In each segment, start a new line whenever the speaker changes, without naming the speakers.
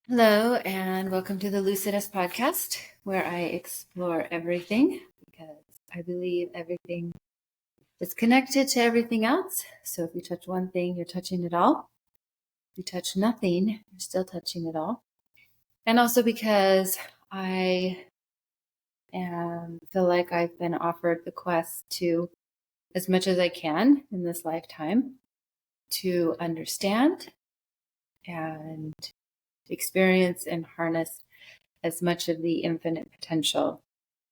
Hello, and welcome to the Lucidist podcast, where I explore everything because I believe everything is connected to everything else. So if you touch one thing, you're touching it all. If you touch nothing, you're still touching it all. And also because I feel like I've been offered the quest to, as much as I can in this lifetime, to understand and experience and harness as much of the infinite potential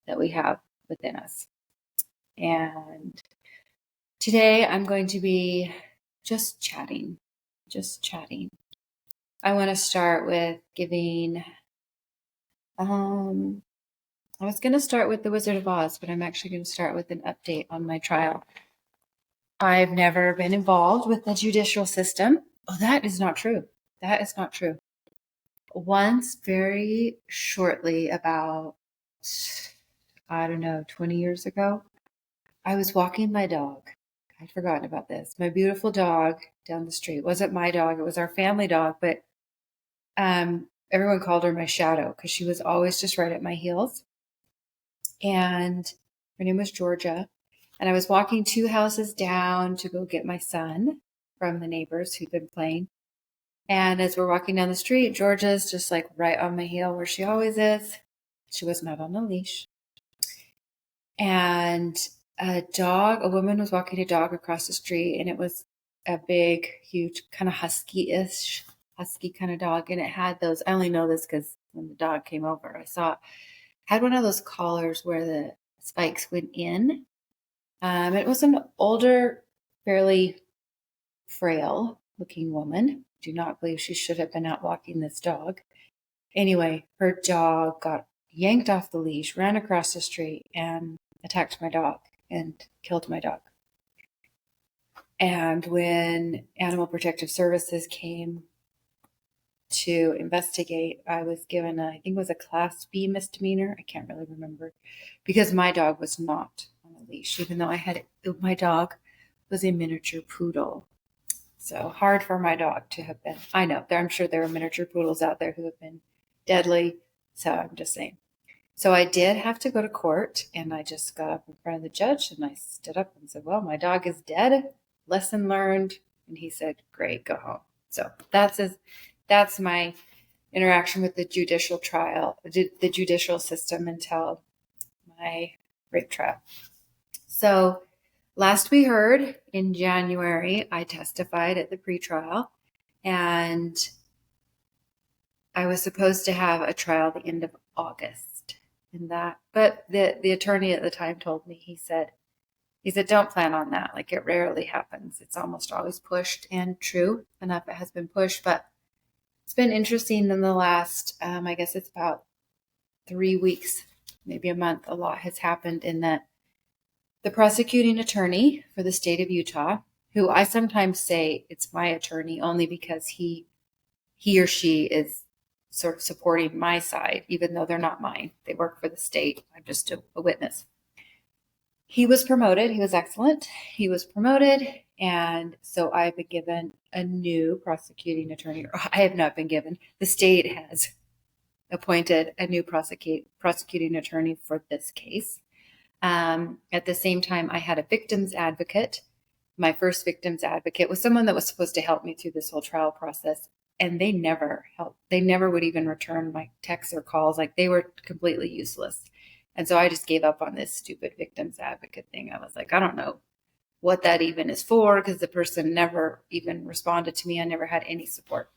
that we have within us. And today I'm going to be just chatting. I want to start with giving, I was going to start with The Wizard of Oz, but I'm actually going to start with an update on my trial. I've never been involved with the judicial system. Oh, that is not true. That is not true. Once, very shortly, about, 20 years ago, I was walking my dog. I'd forgotten about this. My beautiful dog down the street. It wasn't my dog, it was our family dog, but everyone called her my shadow because she was always just right at my heels. And her name was Georgia. And I was walking 2 houses down to go get my son from the neighbors who'd been playing. And as we're walking down the street, Georgia's just like right on my heel where she always is. She was not on a leash. And a woman was walking a dog across the street, and it was a big, huge, kind of husky kind of dog. And it had those, I only know this because when the dog came over, I saw it had one of those collars where the spikes went in. It was an older, fairly frail looking woman. Do not believe she should have been out walking this dog. Anyway, her dog got yanked off the leash, ran across the street, and attacked my dog and killed my dog. And when Animal Protective Services came to investigate, I was given I think it was a Class B misdemeanor. I can't really remember because my dog was not on a leash, even though my dog was a miniature poodle. So hard for my dog to have been. I know, I'm sure there are miniature poodles out there who have been deadly. So I'm just saying. So I did have to go to court, and I just got up in front of the judge and I stood up and said, well, my dog is dead. Lesson learned. And he said, great, go home. So that's my interaction with the judicial trial, the judicial system until my rape trial. So last we heard in January, I testified at the pretrial, and I was supposed to have a trial at the end of August. But the attorney at the time told me, he said, don't plan on that. Like, it rarely happens. It's almost always pushed, and true enough, it has been pushed. But it's been interesting in the last, I guess it's about 3 weeks, maybe a month. A lot has happened in that the prosecuting attorney for the state of Utah, who I sometimes say it's my attorney only because he or she is sort of supporting my side, even though they're not mine. They work for the state. I'm just a witness. He was promoted. He was excellent. He was promoted. And so I've been given a new prosecuting attorney. I have not been given. The state has appointed a new prosecuting attorney for this case. At the same time, I had a victim's advocate. My first victim's advocate was someone that was supposed to help me through this whole trial process. And they never helped. They never would even return my texts or calls. Like, they were completely useless. And so I just gave up on this stupid victim's advocate thing. I was like, I don't know what that even is for, because the person never even responded to me. I never had any support.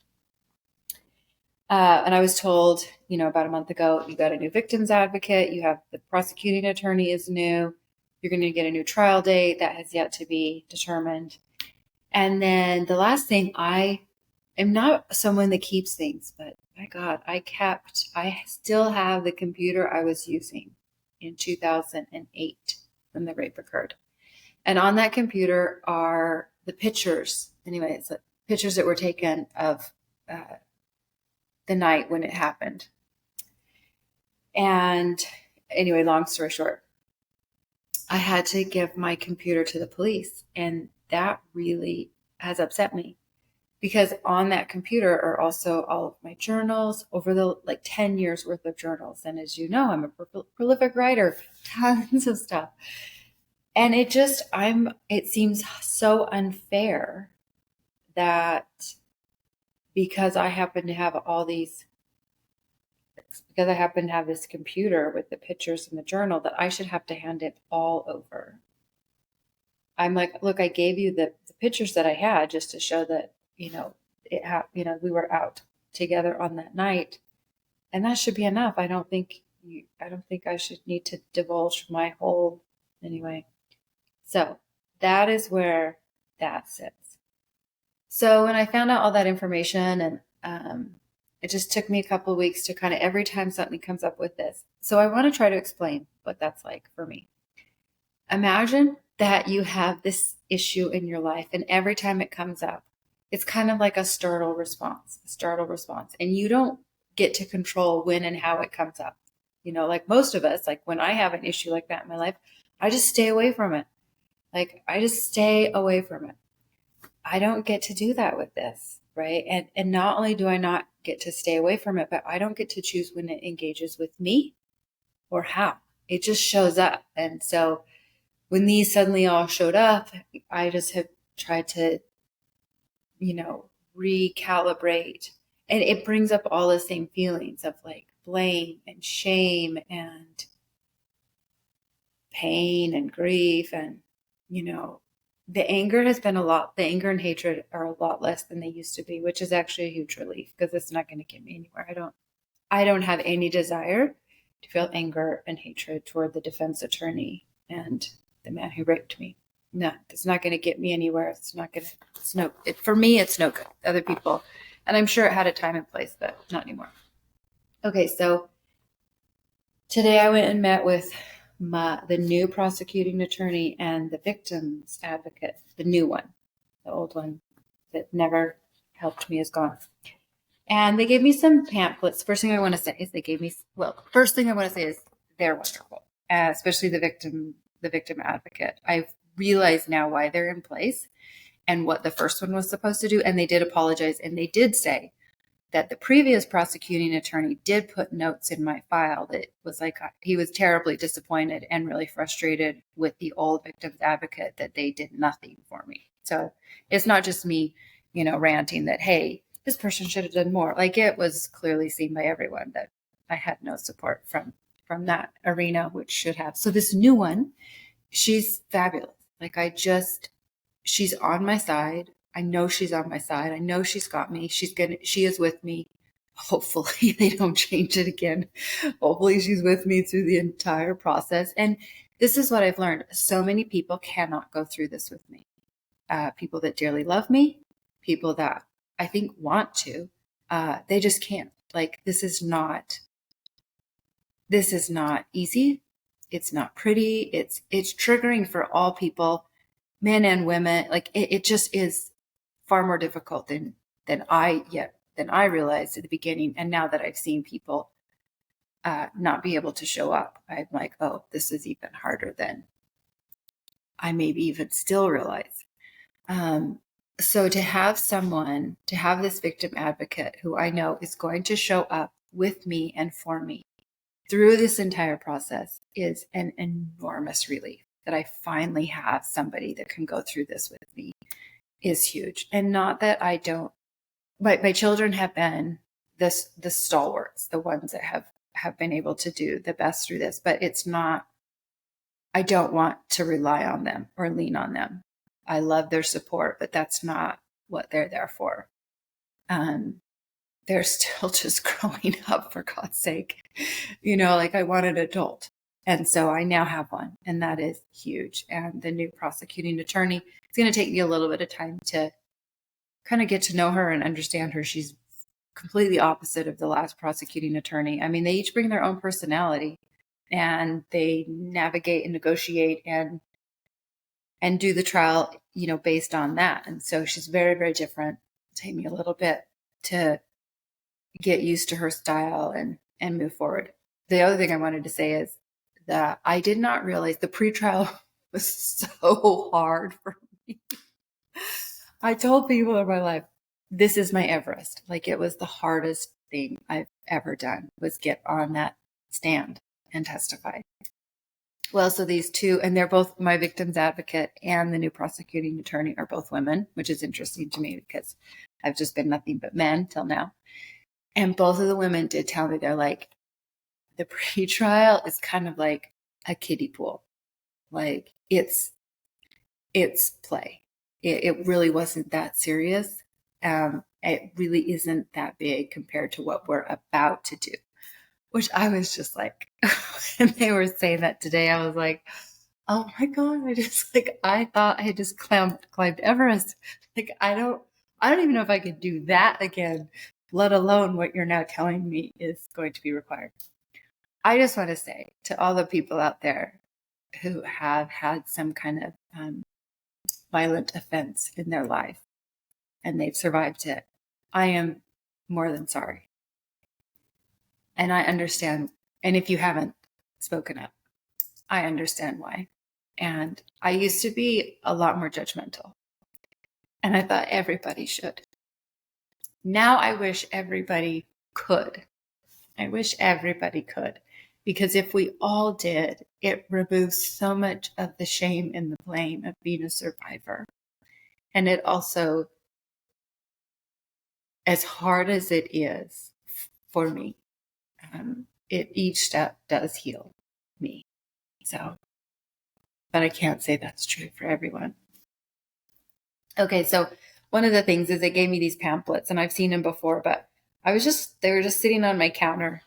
And I was told, about a month ago, you got a new victim's advocate. You have the prosecuting attorney is new. You're going to get a new trial date that has yet to be determined. And then the last thing, I am not someone that keeps things, but my God, I still have the computer I was using in 2008 when the rape occurred. And on that computer are the pictures. Anyway, it's the pictures that were taken of the night when it happened. And anyway, long story short, I had to give my computer to the police. And that really has upset me, because on that computer are also all of my journals over the 10 years worth of journals. And as you know, I'm a prolific writer, tons of stuff. And it seems so unfair that because I happen to have this computer with the pictures in the journal, that I should have to hand it all over. I'm like, look, I gave you the pictures that I had just to show that, we were out together on that night, and that should be enough. I don't think I should need to divulge my whole anyway. So that is where that sits. So when I found out all that information, and it just took me a couple of weeks to kind of, every time something comes up with this. So I want to try to explain what that's like for me. Imagine that you have this issue in your life, and every time it comes up, it's kind of like a startle response, and you don't get to control when and how it comes up. Like most of us, like when I have an issue like that in my life, I just stay away from it. I don't get to do that with this, right? And not only do I not get to stay away from it, but I don't get to choose when it engages with me or how. It just shows up. And so when these suddenly all showed up, I just have tried to, recalibrate. And it brings up all the same feelings of like blame and shame and pain and grief. And, the anger and hatred are a lot less than they used to be, which is actually a huge relief, because it's not going to get me anywhere. I don't have any desire to feel anger and hatred toward the defense attorney and the man who raped me. No, it's not going to get me anywhere. For me, it's no good. Other people, and I'm sure it had a time and place, but not anymore. Okay, so today I went and met with the new prosecuting attorney and the victim's advocate, the new one. The old one that never helped me is gone. And they gave me some pamphlets. First thing I want to say is they're wonderful, especially the victim advocate. I've realized now why they're in place and what the first one was supposed to do. And they did apologize, and they did say that the previous prosecuting attorney did put notes in my file that was like, he was terribly disappointed and really frustrated with the old victim's advocate, that they did nothing for me. So it's not just me, ranting that, hey, this person should have done more. Like, it was clearly seen by everyone that I had no support from that arena, which should have. So this new one, she's fabulous. She's on my side. I know she's on my side. I know she's got me. She is with me. Hopefully they don't change it again. Hopefully she's with me through the entire process. And this is what I've learned. So many people cannot go through this with me. People that dearly love me, people that I think want to, they just can't. Like, this is not easy. It's not pretty. It's triggering for all people, men and women. Like, it just is far more difficult than I realized at the beginning. And now that I've seen people not be able to show up, I'm like, oh, this is even harder than I maybe even still realize. So to have this victim advocate who I know is going to show up with me and for me through this entire process is an enormous relief. That I finally have somebody that can go through this with me is huge. And not that I don't, my children have been the stalwarts, the ones that have been able to do the best through this, but it's not, I don't want to rely on them or lean on them. I love their support, but that's not what they're there for. They're still just growing up, for God's sake. I want an adult. And so I now have one, and that is huge. And the new prosecuting attorney, it's going to take me a little bit of time to kind of get to know her and understand her. She's completely opposite of the last prosecuting attorney. I mean, they each bring their own personality, and they navigate and negotiate and do the trial, based on that. And so she's very, very different. It'll take me a little bit to get used to her style and move forward. The other thing I wanted to say is that I did not realize the pretrial was so hard for me. I told people in my life, this is my Everest. Like, it was the hardest thing I've ever done, was get on that stand and testify. Well, so these two, and they're both, my victim's advocate and the new prosecuting attorney are both women, which is interesting to me because I've just been nothing but men till now. And both of the women did tell me, they're like, the pre-trial is kind of like a kiddie pool. Like, it's play. It really wasn't that serious. It really isn't that big compared to what we're about to do, which I was just like, and they were saying that today, I was like, oh my God, I thought I had just climbed Everest. Like, I don't even know if I could do that again, let alone what you're now telling me is going to be required. I just want to say to all the people out there who have had some kind of violent offense in their life and they've survived it, I am more than sorry. And I understand. And if you haven't spoken up, I understand why. And I used to be a lot more judgmental. And I thought everybody should. Now I wish everybody could. I wish everybody could. Because if we all did, it removes so much of the shame and the blame of being a survivor. And it also, as hard as it is for me, each step does heal me. So, but I can't say that's true for everyone. Okay, so one of the things is it gave me these pamphlets, and I've seen them before, but they were just sitting on my counter.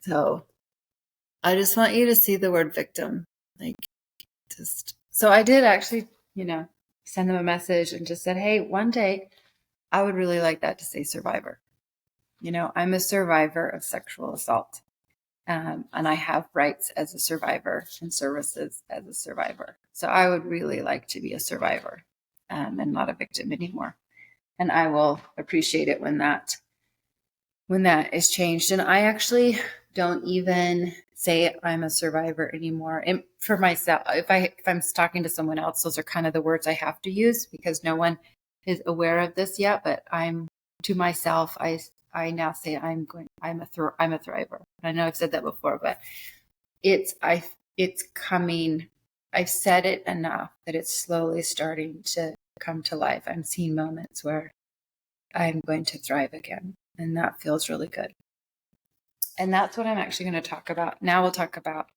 So I just want you to see the word victim. So I did actually, send them a message and just said, hey, one day I would really like that to say survivor. I'm a survivor of sexual assault. And I have rights as a survivor and services as a survivor. So I would really like to be a survivor and not a victim anymore. And I will appreciate it when that is changed. And I actually don't even say I'm a survivor anymore. And for myself, if I'm talking to someone else, those are kind of the words I have to use because no one is aware of this yet. But to myself, I now say I'm a thriver. I know I've said that before, but it's coming. I've said it enough that it's slowly starting to come to life. I'm seeing moments where I'm going to thrive again, and that feels really good. And that's what I'm actually going to talk about. Now we'll talk about,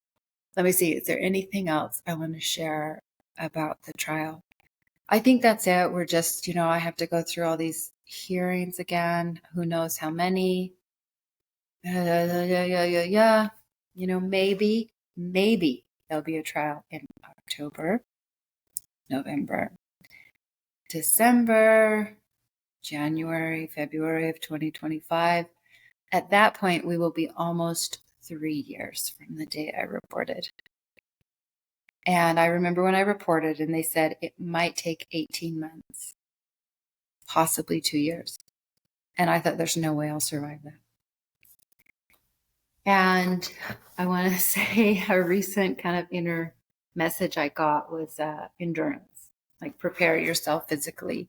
let me see, is there anything else I want to share about the trial? I think that's it. We're just, I have to go through all these hearings again. Who knows how many? Maybe there'll be a trial in October, November, December, January, February of 2025. At that point, we will be almost 3 years from the day I reported. And I remember when I reported and they said it might take 18 months, possibly 2 years. And I thought there's no way I'll survive that. And I want to say a recent kind of inner message I got was endurance, like prepare yourself physically,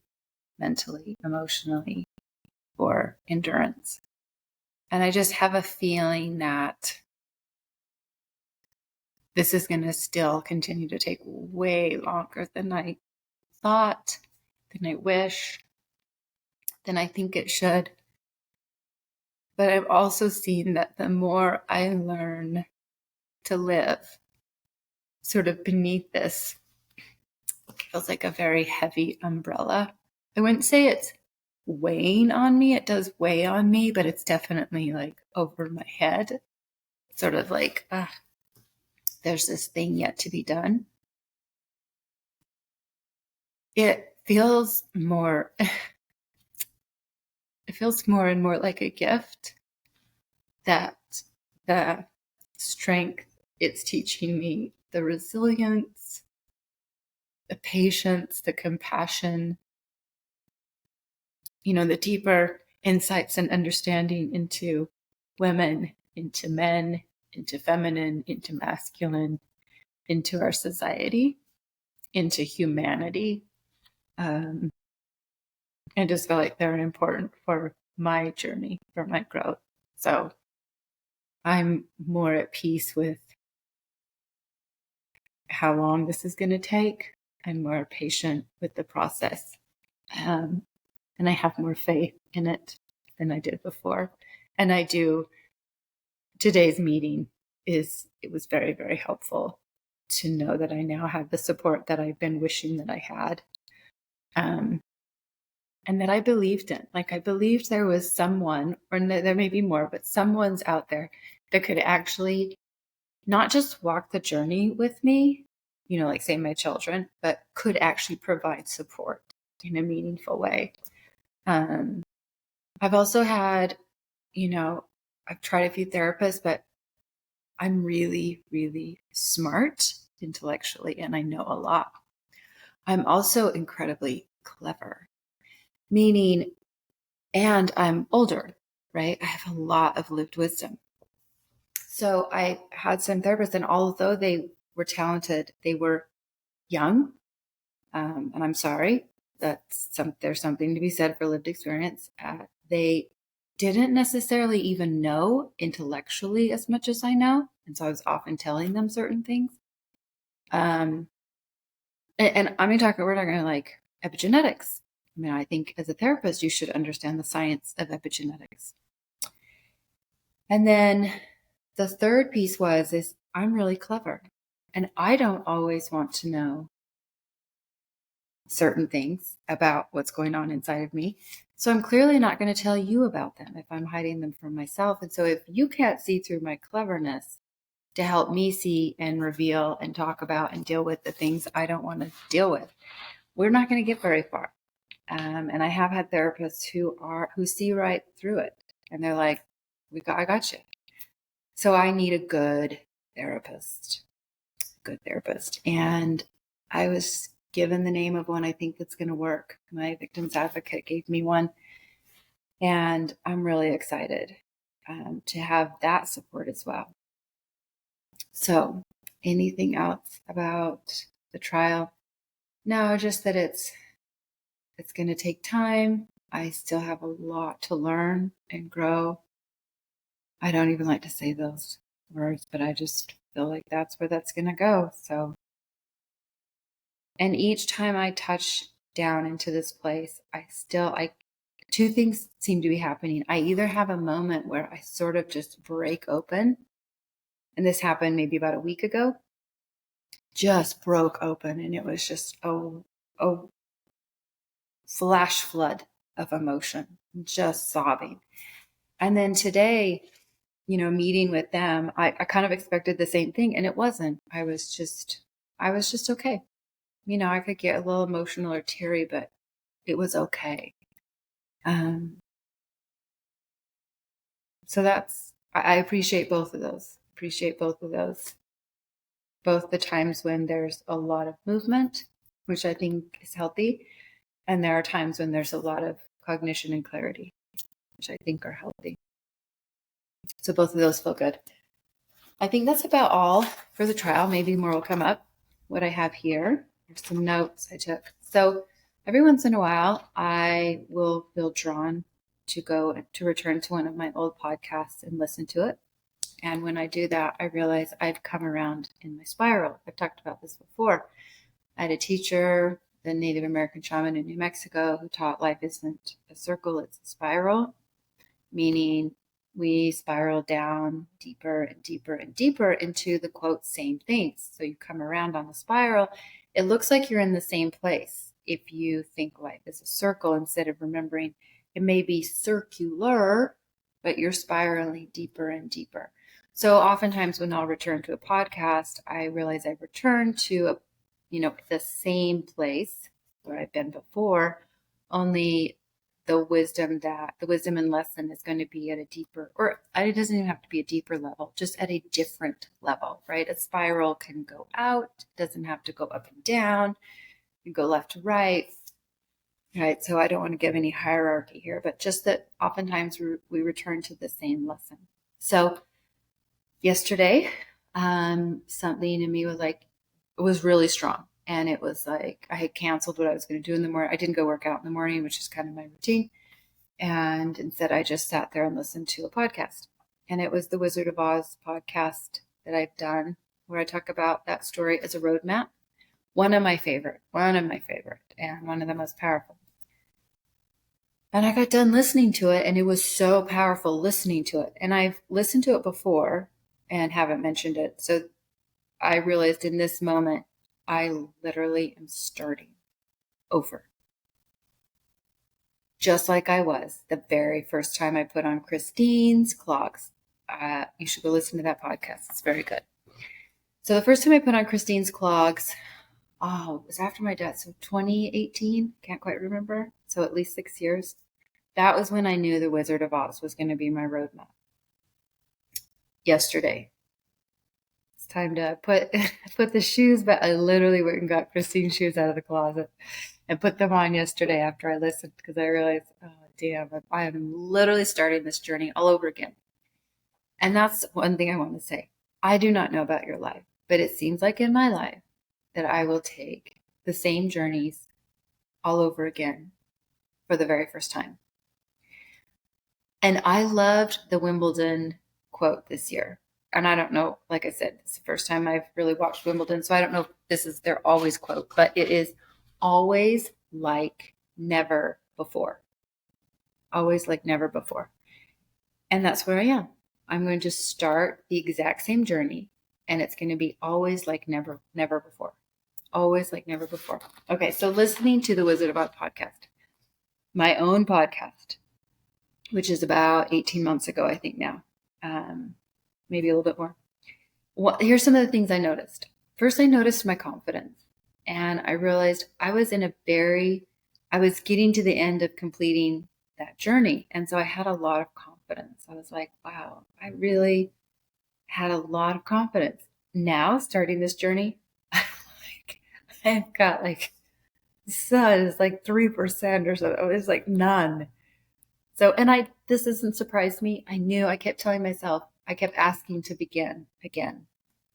mentally, emotionally for endurance. And I just have a feeling that this is going to still continue to take way longer than I thought, than I wish, than I think it should. But I've also seen that the more I learn to live sort of beneath this, it feels like a very heavy umbrella. I wouldn't say it's weighing on me. It does weigh on me, but it's definitely like over my head. Sort of like, there's this thing yet to be done. It feels more and more like a gift, that the strength it's teaching me, the resilience, the patience, the compassion, the deeper insights and understanding into women, into men, into feminine, into masculine, into our society, into humanity. And I just feel like they're important for my journey, for my growth. So I'm more at peace with how long this is going to take. I'm more patient with the process. And I have more faith in it than I did before. And I do. Today's meeting it was very, very helpful to know that I now have the support that I've been wishing that I had. And that I believed in. Like, I believed there was someone, or there may be more, but someone's out there that could actually not just walk the journey with me, like say my children, but could actually provide support in a meaningful way. I've also had, I've tried a few therapists, but I'm really, really smart intellectually, and I know a lot. I'm also incredibly clever, meaning, and I'm older, right? I have a lot of lived wisdom. So I had some therapists, and although they were talented, they were young. And I'm sorry, there's something to be said for lived experience. They didn't necessarily even know intellectually as much as I know. And so I was often telling them certain things. And we're talking like epigenetics. I mean, I think as a therapist, you should understand the science of epigenetics. And then the third piece is I'm really clever, and I don't always want to know certain things about what's going on inside of me. So I'm clearly not going to tell you about them if I'm hiding them from myself. And so if you can't see through my cleverness to help me see and reveal and talk about and deal with the things I don't want to deal with, we're not going to get very far. And I have had therapists who see right through it, and they're like, I got you. So I need a good therapist. And I was given the name of one I think that's going to work. My victims advocate gave me one, and I'm really excited to have that support as well. So anything else about the trial? No, just that it's going to take time. I still have a lot to learn and grow. I don't even like to say those words, but I just feel like that's where that's going to go. So, and each time I touch down into this place, two things seem to be happening. I either have a moment where I sort of just break open, and this happened maybe about a week ago, just broke open, and it was just a flash flood of emotion, just sobbing. And then today, meeting with them, I kind of expected the same thing, and it wasn't. I was just okay. I could get a little emotional or teary, but it was okay. So I appreciate both of those. Both the times when there's a lot of movement, which I think is healthy, and there are times when there's a lot of cognition and clarity, which I think are healthy. So both of those feel good. I think that's about all for the trial. Maybe more will come up. What I have here are some notes I took. So every once in a while, I will feel drawn to return to one of my old podcasts and listen to it. And when I do that, I realize I've come around in my spiral. I've talked about this before. I had a teacher, the Native American shaman in New Mexico, who taught life isn't a circle, it's a spiral, meaning we spiral down deeper and deeper and deeper into the quote same things. So you come around on the spiral. It looks like you're in the same place if you think life is a circle instead of remembering it may be circular, but you're spiraling deeper and deeper. So oftentimes when I'll return to a podcast, I realize I return to the same place where I've been before, only the wisdom and lesson is going to be at a deeper, or it doesn't even have to be a deeper level, just at a different level, right? A spiral can go out, doesn't have to go up and down, you go left to right. Right. So I don't want to give any hierarchy here, but just that oftentimes we return to the same lesson. So yesterday, something in me was really strong. And it was like I had canceled what I was going to do in the morning. I didn't go work out in the morning, which is kind of my routine. And instead, I just sat there and listened to a podcast. And it was the Wizard of Oz podcast that I've done, where I talk about that story as a roadmap. One of my favorite, and one of the most powerful. And I got done listening to it, and it was so powerful listening to it. And I've listened to it before and haven't mentioned it. So I realized in this moment, I literally am starting over. Just like I was the very first time I put on Christine's clogs. You should go listen to that podcast. It's very good. So the first time I put on Christine's clogs, it was after my death. So 2018, can't quite remember. So at least 6 years. That was when I knew the Wizard of Oz was going to be my roadmap. Yesterday, it's time to put the shoes back. I literally went and got Christine's shoes out of the closet and put them on yesterday after I listened, because I realized, oh, damn, I am literally starting this journey all over again. And that's one thing I want to say. I do not know about your life, but it seems like in my life that I will take the same journeys all over again for the very first time. And I loved the Wimbledon quote this year. And I don't know, like I said, it's the first time I've really watched Wimbledon. So I don't know if this is their always quote, but it is always like never before. Always like never before. And that's where I am. I'm going to start the exact same journey, and it's going to be always like never before. Always like never before. Okay, so listening to the Wizard of Oz podcast, my own podcast, which is about 18 months ago, I think now, maybe a little bit more. Here's some of the things I noticed. First, I noticed my confidence, and I realized I was getting to the end of completing that journey. And so I had a lot of confidence. I was like, wow, I really had a lot of confidence. Now, starting this journey, I've got like, sun is like 3% or so. It's like none. So, and this doesn't surprise me. I kept telling myself, I kept asking to begin again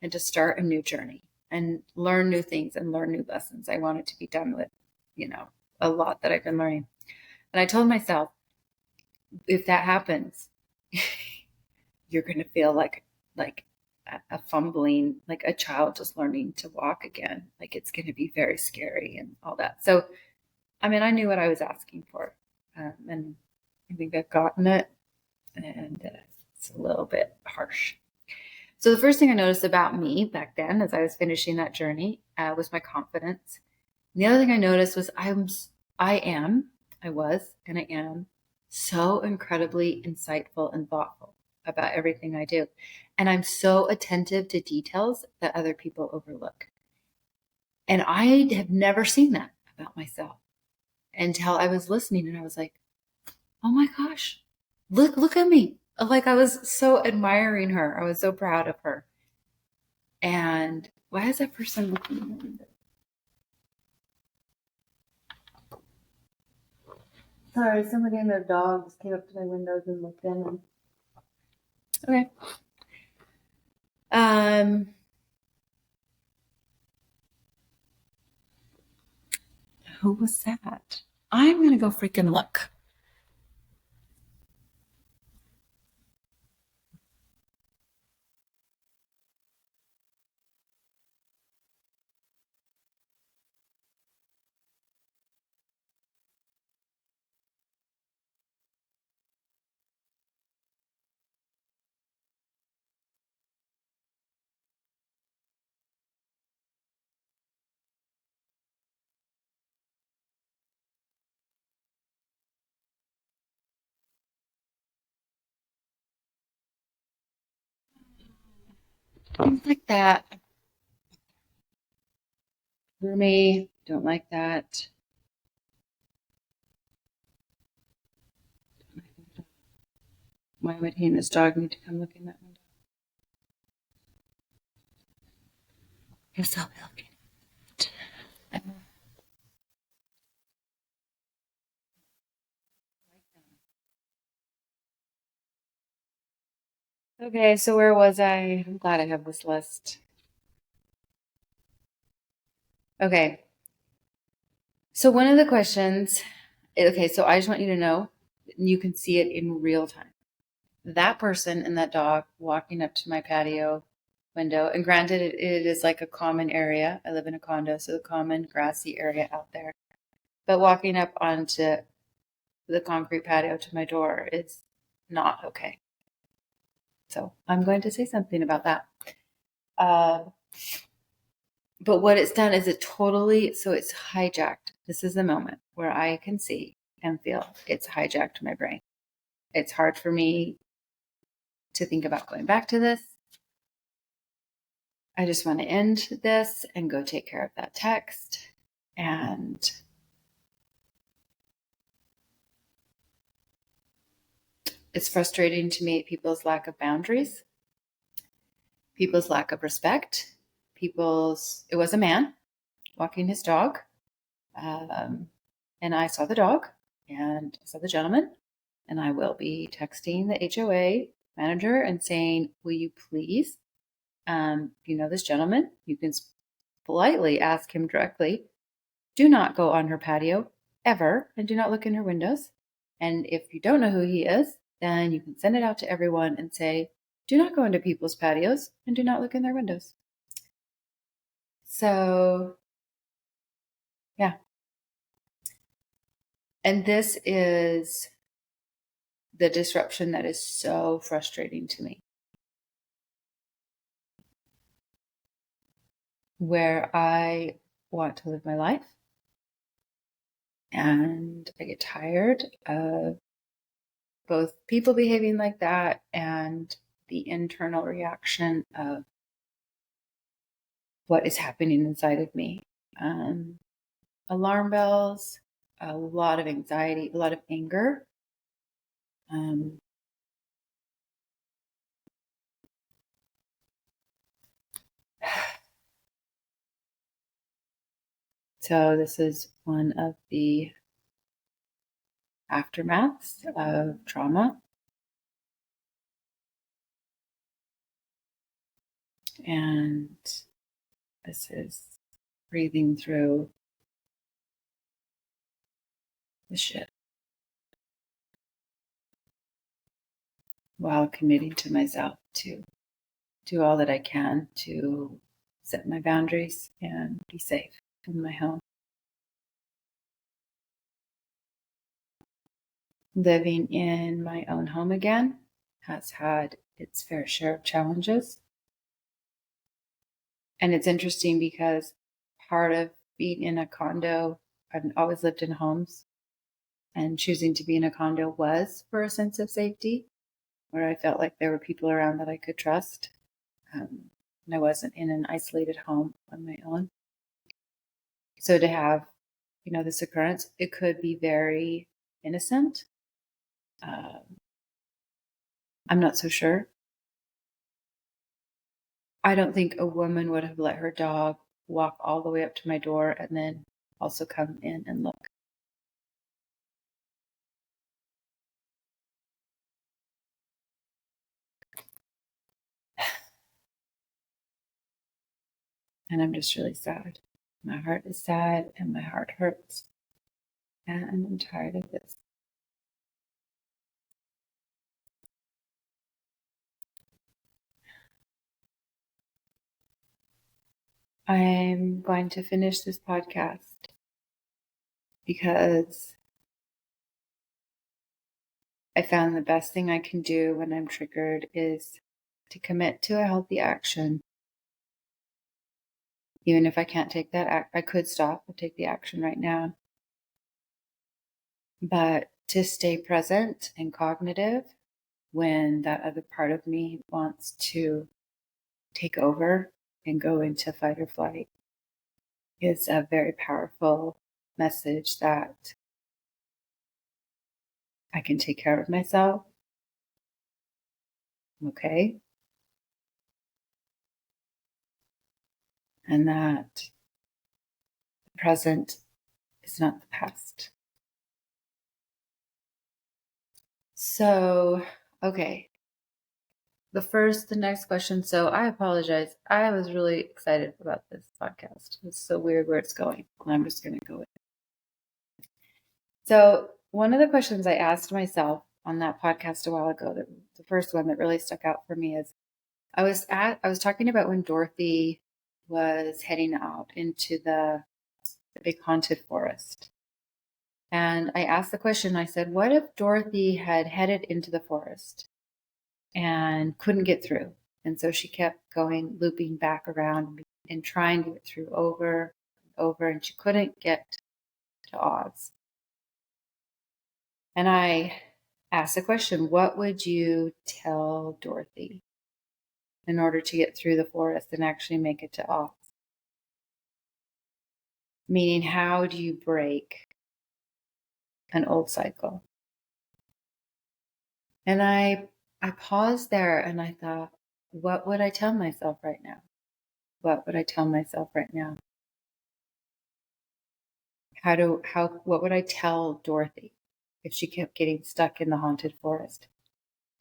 and to start a new journey and learn new things and learn new lessons. I wanted to be done with, a lot that I've been learning. And I told myself, if that happens, you're going to feel like a fumbling, like a child just learning to walk again. Like it's going to be very scary and all that. So, I mean, I knew what I was asking for. And I think I've gotten it. And it's a little bit harsh. So the first thing I noticed about me back then, as I was finishing that journey, was my confidence. And the other thing I noticed was I am so incredibly insightful and thoughtful about everything I do. And I'm so attentive to details that other people overlook. And I have never seen that about myself until I was listening, and I was like, oh my gosh, look at me. Like I was so admiring her. I was so proud of her. And why is that person looking in the window? Sorry, somebody and their dogs came up to my windows and looked in. Okay. Who was that? I'm gonna go freaking look. Things like that. For me, don't like that. Why would he and his dog need to come look in that window? Guess I'll be looking. Okay, so where was I? I'm glad I have this list. Okay. So one of the questions, okay, so I just want you to know, you can see it in real time. That person and that dog walking up to my patio window, and granted, it is like a common area. I live in a condo, so a common grassy area out there. But walking up onto the concrete patio to my door is not okay. So I'm going to say something about that. Uh, but what it's done is it's hijacked. This is the moment where I can see and feel it's hijacked my brain. It's hard for me to think about going back to this. I just want to end this and go take care of that text. And it's frustrating to me, people's lack of boundaries, people's lack of respect, it was a man walking his dog. And I saw the dog and I saw the gentleman, and I will be texting the HOA manager and saying, will you please, you know, this gentleman, you can politely ask him directly, do not go on her patio ever, and do not look in her windows. And if you don't know who he is, then you can send it out to everyone and say, do not go into people's patios and do not look in their windows. So, yeah. And this is the disruption that is so frustrating to me. Where I want to live my life and I get tired of both people behaving like that and the internal reaction of what is happening inside of me. Alarm bells, a lot of anxiety, a lot of anger. So this is one of the aftermaths of trauma. And this is breathing through the shit while committing to myself to do all that I can to set my boundaries and be safe in my home. Living in my own home again has had its fair share of challenges. And it's interesting because part of being in a condo, I've always lived in homes, and choosing to be in a condo was for a sense of safety, where I felt like there were people around that I could trust. And I wasn't in an isolated home on my own. So to have, you know, this occurrence, it could be very innocent. I'm not so sure. I don't think a woman would have let her dog walk all the way up to my door and then also come in and look. And I'm just really sad. My heart is sad and my heart hurts. And I'm tired of this. I'm going to finish this podcast because I found the best thing I can do when I'm triggered is to commit to a healthy action. Even if I can't take that act, I could stop and take the action right now. But to stay present and cognitive when that other part of me wants to take over and go into fight or flight is a very powerful message that I can take care of myself. Okay. And that the present is not the past. So, okay. the next question. So I apologize. I was really excited about this podcast. It's so weird where it's going. I'm just going to go with it. So one of the questions I asked myself on that podcast a while ago, the first one that really stuck out for me is I was talking about when Dorothy was heading out into the big haunted forest. And I asked the question, I said, what if Dorothy had headed into the forest and couldn't get through? And so she kept going, looping back around and trying to get through over and over, and she couldn't get to Oz. And I asked the question, what would you tell Dorothy in order to get through the forest and actually make it to Oz? Meaning, how do you break an old cycle? And I paused there and I thought, what would I tell myself right now? What would I tell myself right now? What would I tell Dorothy if she kept getting stuck in the haunted forest?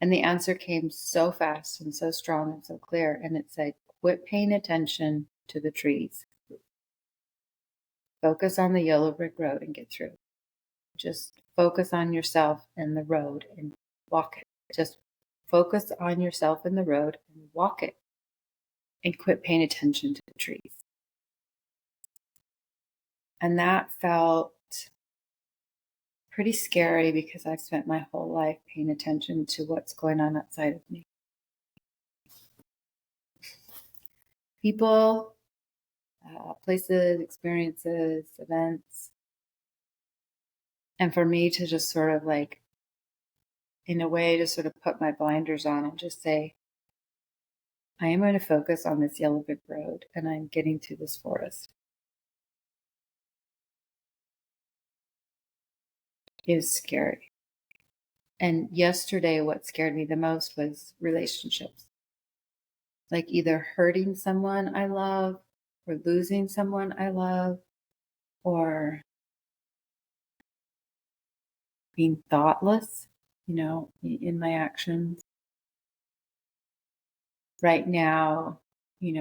And the answer came so fast and so strong and so clear. And it said, quit paying attention to the trees. Focus on the yellow brick road and get through. Just focus on yourself and the road and walk it. Just focus on yourself and the road and walk it. And quit paying attention to the trees. And that felt pretty scary because I've spent my whole life paying attention to what's going on outside of me. People, places, experiences, events. And for me to just sort of like, in a way, to sort of put my blinders on and just say, I am going to focus on this yellow brick road and I'm getting through this forest. It is scary. And yesterday, what scared me the most was relationships. Like either hurting someone I love or losing someone I love or being thoughtless, in my actions. Right now,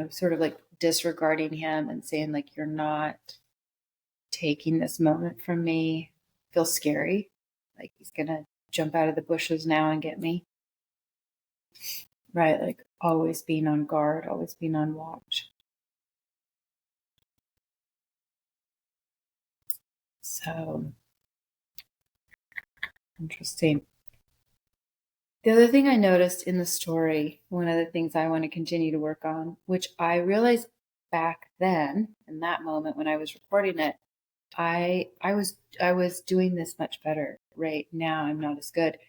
sort of like disregarding him and saying like, you're not taking this moment from me feels scary. Like he's going to jump out of the bushes now and get me. Right. Like always being on guard, always being on watch. So interesting. The other thing I noticed in the story, one of the things I want to continue to work on, which I realized back then, in that moment when I was recording it, I was doing this much better. Right now, I'm not as good.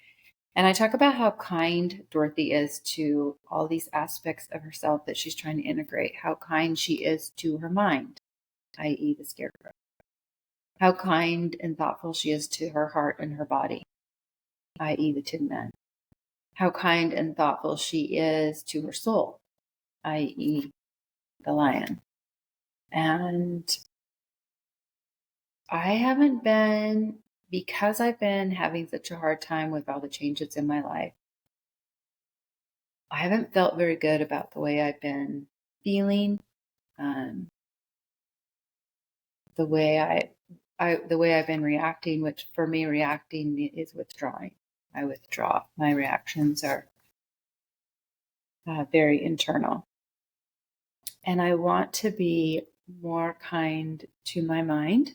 And I talk about how kind Dorothy is to all these aspects of herself that she's trying to integrate, how kind she is to her mind, i.e. the scarecrow, how kind and thoughtful she is to her heart and her body, i.e. the Tin Man, how kind and thoughtful she is to her soul, i.e. the lion. And I haven't been, because I've been having such a hard time with all the changes in my life, I haven't felt very good about the way I've been feeling, the way the way I've been reacting, which for me, reacting is withdrawing. I withdraw. My reactions are very internal. And I want to be more kind to my mind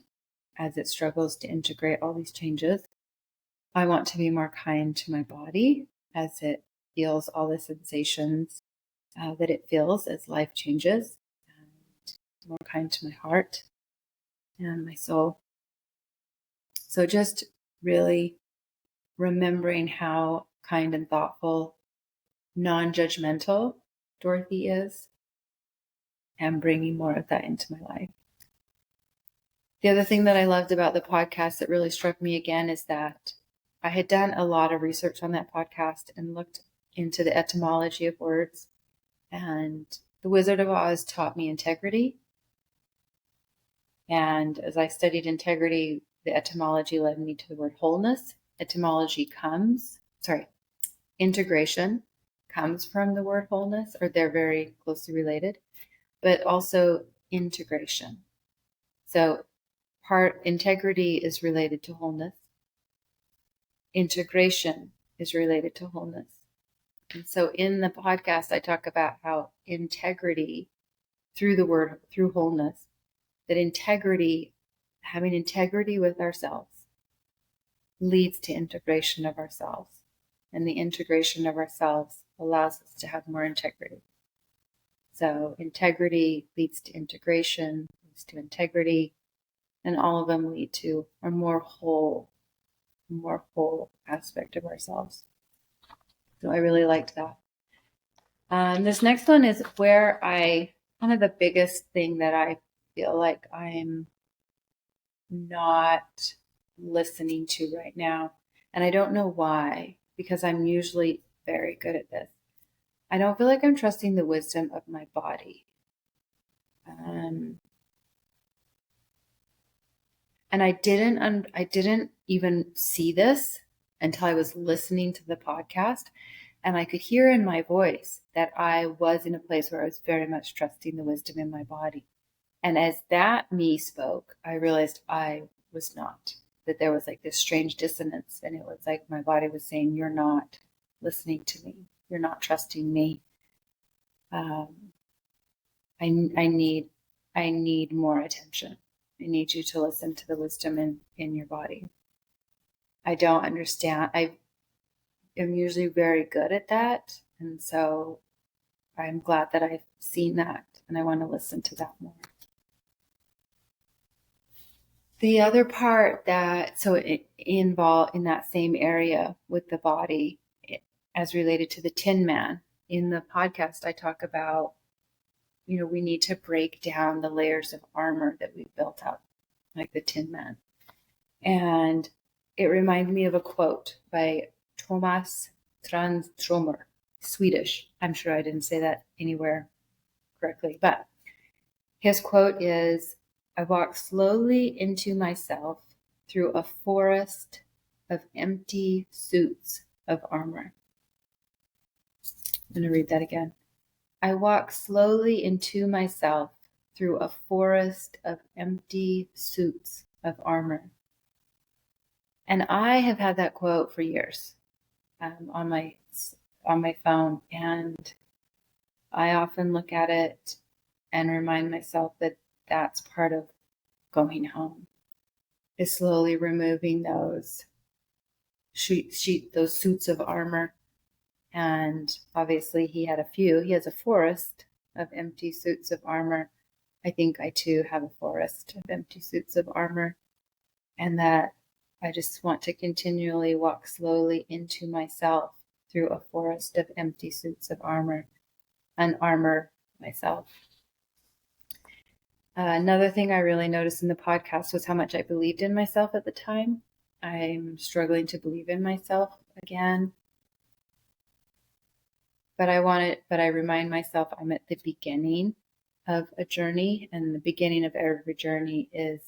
as it struggles to integrate all these changes. I want to be more kind to my body as it feels all the sensations that it feels as life changes, and more kind to my heart and my soul. So just really remembering how kind and thoughtful, non-judgmental Dorothy is, and bringing more of that into my life. The other thing that I loved about the podcast that really struck me again is that I had done a lot of research on that podcast and looked into the etymology of words. And The Wizard of Oz taught me integrity. And as I studied integrity, the etymology led me to the word wholeness. Integration comes from the word wholeness, or they're very closely related, but also integration. So part integrity is related to wholeness. Integration is related to wholeness. And so in the podcast, I talk about how integrity through wholeness, that integrity, having integrity with ourselves leads to integration of ourselves. And the integration of ourselves allows us to have more integrity. So integrity leads to integration, leads to integrity, and all of them lead to a more whole aspect of ourselves. So I really liked that. This next one is where kind of the biggest thing that I feel like I'm not listening to right now. And I don't know why, because I'm usually very good at this. I don't feel like I'm trusting the wisdom of my body. And I didn't even see this until I was listening to the podcast. And I could hear in my voice that I was in a place where I was very much trusting the wisdom in my body. And as that me spoke, I realized I was not, that there was like this strange dissonance. And it was like my body was saying, you're not listening to me. You're not trusting me. I need more attention. I need you to listen to the wisdom in your body. I don't understand. I am usually very good at that. And so I'm glad that I've seen that, and I want to listen to that more. The other part it involved in that same area with the body, as related to the Tin Man. In the podcast, I talk about, we need to break down the layers of armor that we've built up, like the Tin Man. And it reminded me of a quote by Thomas Tranströmer, Swedish. I'm sure I didn't say that anywhere correctly, but his quote is, I walk slowly into myself through a forest of empty suits of armor. I'm going to read that again. I walk slowly into myself through a forest of empty suits of armor. And I have had that quote for years on my phone, and I often look at it and remind myself that that's part of going home, is slowly removing those those suits of armor. And obviously he has a forest of empty suits of armor. I think I too have a forest of empty suits of armor, and that I just want to continually walk slowly into myself through a forest of empty suits of armor and armor myself. Another thing I really noticed in the podcast was how much I believed in myself at the time. I'm struggling to believe in myself again. But I remind myself I'm at the beginning of a journey, and the beginning of every journey is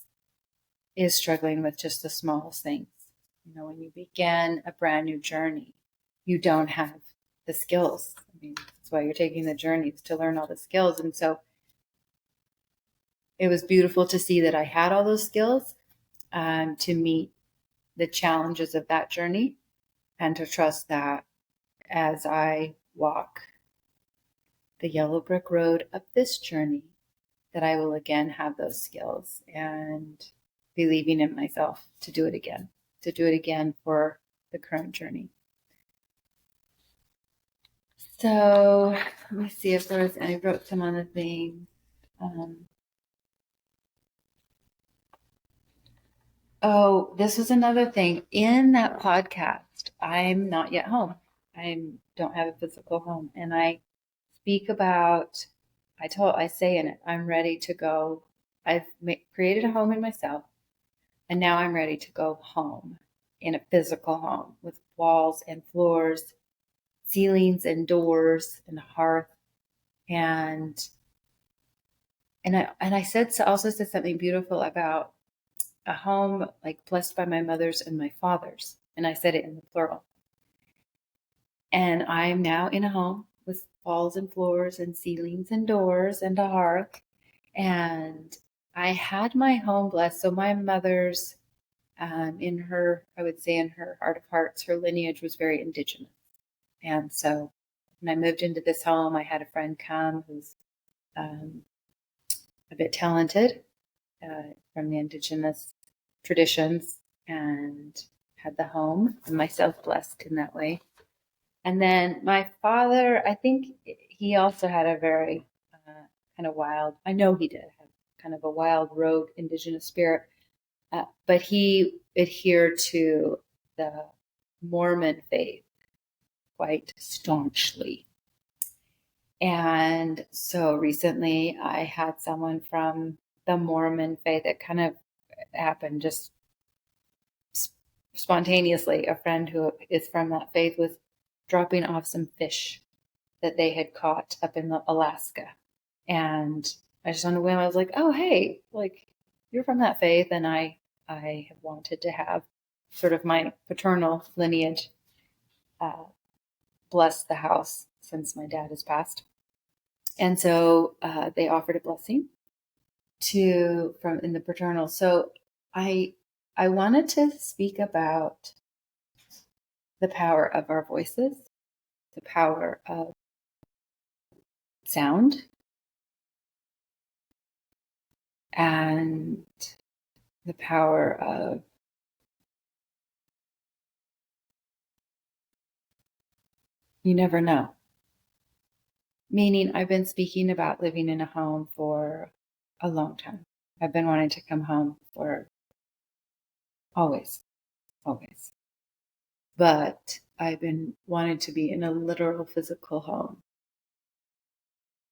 struggling with just the smallest things. When you begin a brand new journey, you don't have the skills. That's why you're taking the journey, is to learn all the skills. And so it was beautiful to see that I had all those skills to meet the challenges of that journey, and to trust that as I walk the yellow brick road of this journey, that I will again have those skills, and believing in myself to do it again for the current journey. So let me see if I wrote some other things. This was another thing in that podcast. I'm not yet home. I don't have a physical home, and I speak about, I say in it, I'm ready to go. I've created a home in myself, and now I'm ready to go home, in a physical home with walls and floors, ceilings and doors and hearth. And I also said something beautiful about a home like blessed by my mother's and my father's. And I said it in the plural. And I'm now in a home with walls and floors and ceilings and doors and a hearth. And I had my home blessed. So my mother's, in her, I would say in her heart of hearts, her lineage was very indigenous. And so when I moved into this home, I had a friend come who's um, a bit talented from the indigenous traditions and had the home and myself blessed in that way. And then my father, I think he also had a very kind of wild, I know he did have kind of a wild rogue indigenous spirit, but he adhered to the Mormon faith quite staunchly. And so recently I had someone from the Mormon faith. It kind of happened just spontaneously. A friend who is from that faith was dropping off some fish that they had caught up in Alaska. And I just on a whim, I was like, oh, hey, like you're from that faith. And I have wanted to have sort of my paternal lineage bless the house since my dad has passed. And so they offered a blessing to from in the paternal. So I wanted to speak about the power of our voices, the power of sound, and the power of you never know. Meaning, I've been speaking about living in a home for a long time. I've been wanting to come home for always, always. But I've been wanting to be in a literal physical home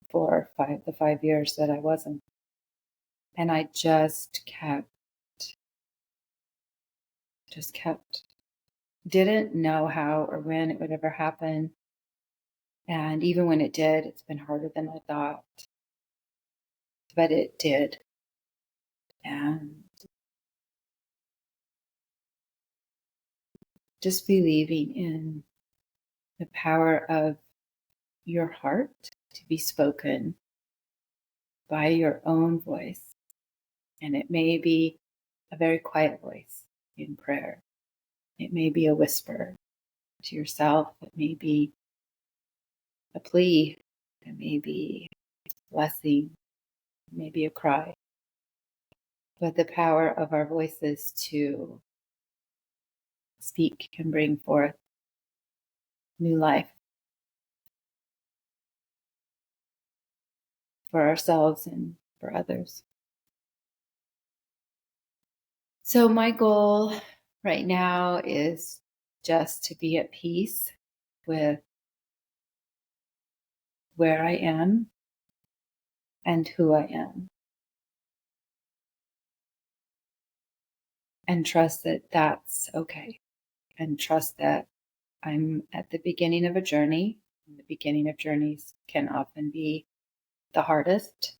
for the 5 years that I wasn't. And I just kept, didn't know how or when it would ever happen. And even when it did, it's been harder than I thought. But it did. And just believing in the power of your heart to be spoken by your own voice. And it may be a very quiet voice in prayer. It may be a whisper to yourself. It may be a plea. It may be a blessing. It may be a cry. But the power of our voices to speak can bring forth new life for ourselves and for others. So my goal right now is just to be at peace with where I am and who I am. And trust that that's okay. And trust that I'm at the beginning of a journey. And the beginning of journeys can often be the hardest.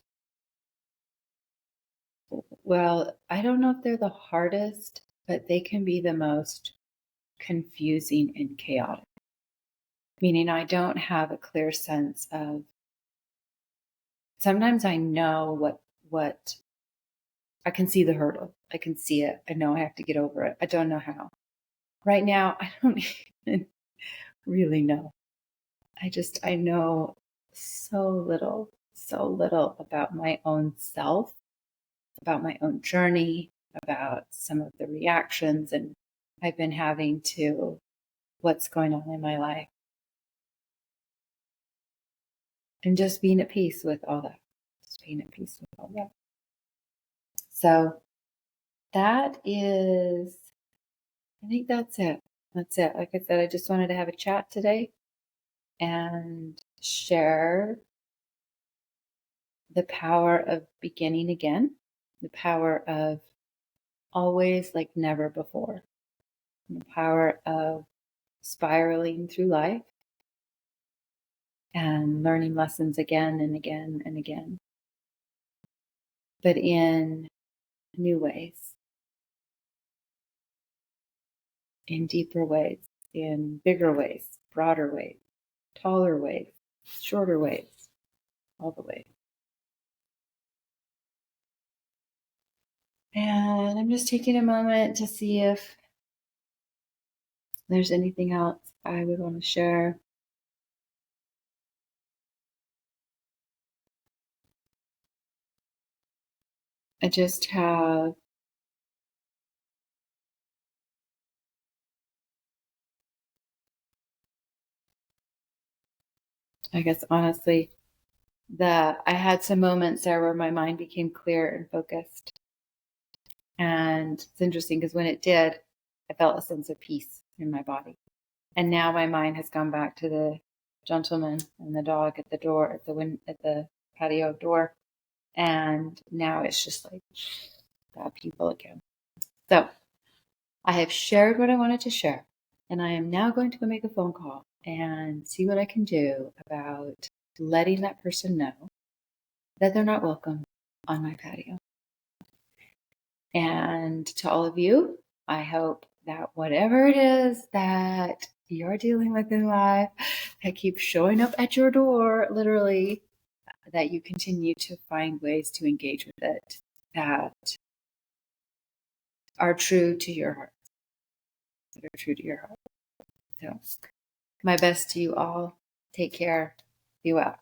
Well, I don't know if they're the hardest, but they can be the most confusing and chaotic. Meaning I don't have a clear sense of, sometimes I know what I can see the hurdle. I can see it. I know I have to get over it. I don't know how. Right now, I don't even really know. I know so little about my own self, about my own journey, about some of the reactions and I've been having to what's going on in my life. And just being at peace with all that. Just being at peace with all that. So that is, I think that's it. That's it. Like I said, I just wanted to have a chat today and share the power of beginning again, the power of always like never before, the power of spiraling through life and learning lessons again and again and again, but in new ways, in deeper ways, in bigger ways, broader ways, taller ways, shorter ways, all the ways. And I'm just taking a moment to see if there's anything else I would want to share. I just have I guess honestly, I had some moments there where my mind became clear and focused. And it's interesting because when it did, I felt a sense of peace in my body. And now my mind has gone back to the gentleman and the dog at the door, at the patio door. And now it's just like got people again. So I have shared what I wanted to share. And I am now going to go make a phone call and see what I can do about letting that person know that they're not welcome on my patio. And to all of you, I hope that whatever it is that you're dealing with in life that keeps showing up at your door, literally, that you continue to find ways to engage with it that are true to your heart. That are true to your heart. So, my best to you all. Take care. Be well.